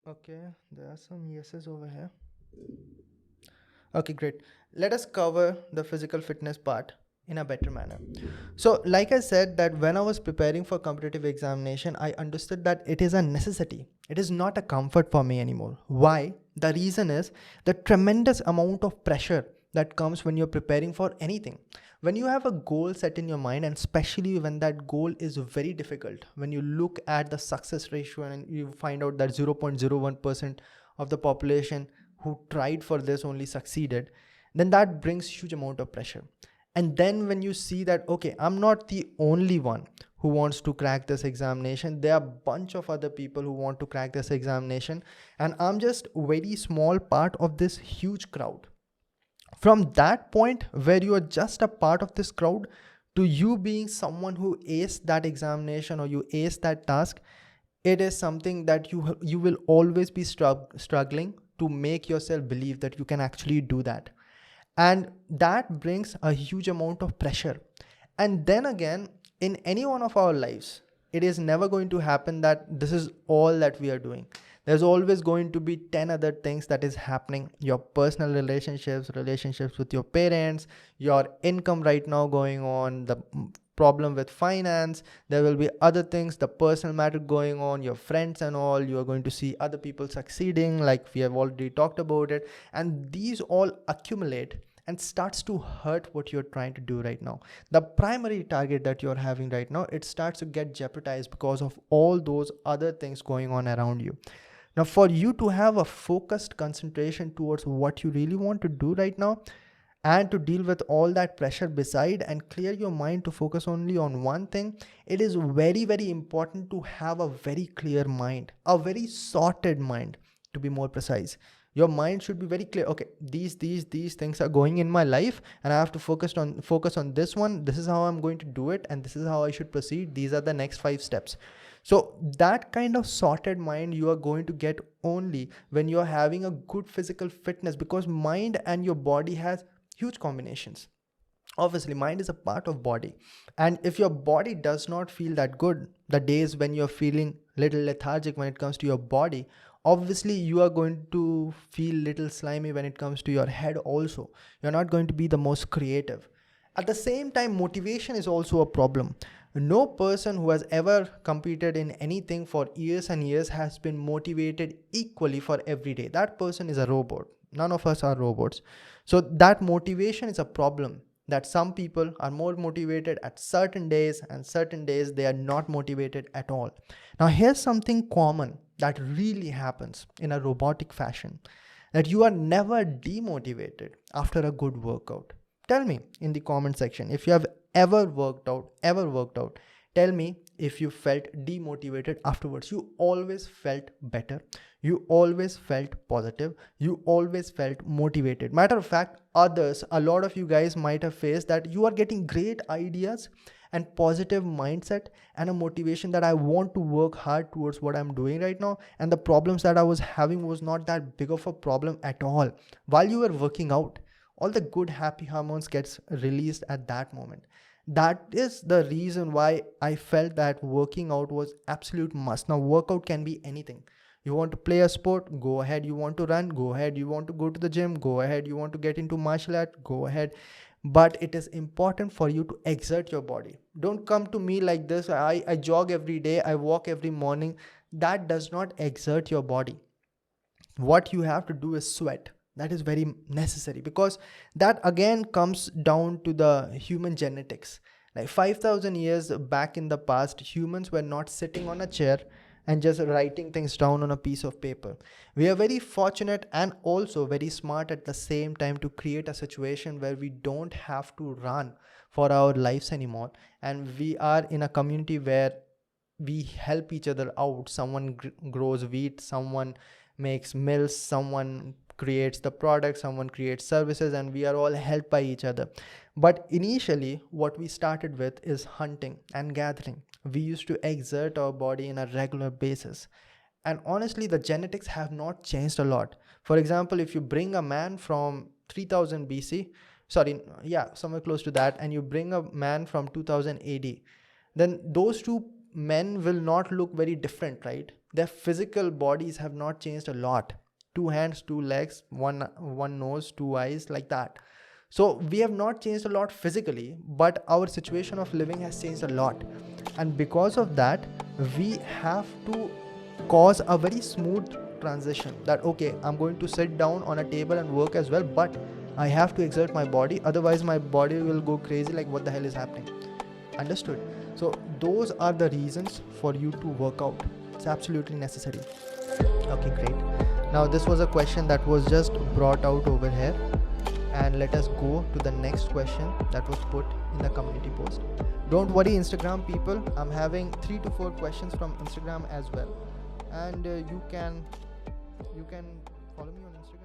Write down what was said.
Okay, there are some yeses over here. Okay, great. Let us cover the physical fitness part in a better manner. So, like I said, that when I was preparing for competitive examination, I understood that it is a necessity. It is not a comfort for me anymore. Why? The reason is the tremendous amount of pressure that comes when you're preparing for anything. When you have a goal set in your mind, and especially when that goal is very difficult, when you look at the success ratio and you find out that 0.01% of the population who tried for this only succeeded, then that brings huge amount of pressure. And then when you see that, okay, I'm not the only one who wants to crack this examination, there are a bunch of other people who want to crack this examination, and I'm just a very small part of this huge crowd. From that point where you are just a part of this crowd to you being someone who aced that examination or you aced that task, it is something that you will always be struggling to make yourself believe that you can actually do that. And that brings a huge amount of pressure. And then again, in any one of our lives, it is never going to happen that this is all that we are doing. There's always going to be 10 other things that is happening: your personal relationships with your parents, your income right now going on, the problem with finance. There will be other things, the personal matter going on, your friends and all. You are going to see other people succeeding, like we have already talked about it, and these all accumulate and starts to hurt what you're trying to do right now. The primary target that you're having right now, it starts to get jeopardized because of all those other things going on around you. Now, for you to have a focused concentration towards what you really want to do right now, and to deal with all that pressure beside and clear your mind to focus only on one thing, it is very, very important to have a very clear mind, a very sorted mind, to be more precise. Your mind should be very clear. Okay, these things are going in my life, and I have to focus on this one. This is how I'm going to do it, and this is how I should proceed. These are the next 5 steps. So that kind of sorted mind you are going to get only when you're having a good physical fitness, because mind and your body has huge combinations. Obviously, mind is a part of body, and if your body does not feel that good, the days when you're feeling little lethargic when it comes to your body, obviously you are going to feel little slimy when it comes to your head also. You're not going to be the most creative. At the same time, motivation is also a problem. No person who has ever competed in anything for years and years has been motivated equally for every day. That person is a robot. None of us are robots. So that motivation is a problem, that some people are more motivated at certain days and certain days they are not motivated at all. Now, here's something common that really happens in a robotic fashion, that you are never demotivated after a good workout. Tell me in the comment section if you have ever worked out. Tell me if you felt demotivated afterwards. You always felt better. You always felt positive. You always felt motivated. Matter of fact, others, a lot of you guys might have faced that you are getting great ideas and positive mindset and a motivation that I want to work hard towards what I'm doing right now. And the problems that I was having was not that big of a problem at all. While you were working out, all the good happy hormones gets released at that moment. That is the reason why I felt that working out was absolute must. Now, workout can be anything. You want to play a sport, go ahead. You want to run, go ahead. You want to go to the gym, go ahead. You want to get into martial art, go ahead. But it is important for you to exert your body. Don't come to me like this. I jog every day, I walk every morning. That does not exert your body. What you have to do is sweat. That is very necessary, because that again comes down to the human genetics. Like 5,000 years back in the past, humans were not sitting on a chair and just writing things down on a piece of paper. We are very fortunate and also very smart at the same time to create a situation where we don't have to run for our lives anymore, and we are in a community where we help each other out. Someone grows wheat, someone makes mills, someone creates the product, someone creates services, and we are all helped by each other. But initially, what we started with is hunting and gathering. We used to exert our body in a regular basis. And honestly, the genetics have not changed a lot. For example, if you bring a man from 3000 BC, sorry, yeah, somewhere close to that, and you bring a man from 2000 AD, then those two men will not look very different, right? their physical bodies have not changed a lot. 2 hands, 2 legs, one nose, 2 eyes, like that. So we have not changed a lot physically, but our situation of living has changed a lot. And because of that, we have to cause a very smooth transition that, okay, I'm going to sit down on a table and work as well, but I have to exert my body, otherwise my body will go crazy, like what the hell is happening. Understood? So those are the reasons for you to work out. It's absolutely necessary. Okay, great. Now this was a question that was just brought out over here, and let us go to the next question that was put in the community post. Don't worry, Instagram people, I'm having 3 to 4 questions from Instagram as well, and you can follow me on Instagram.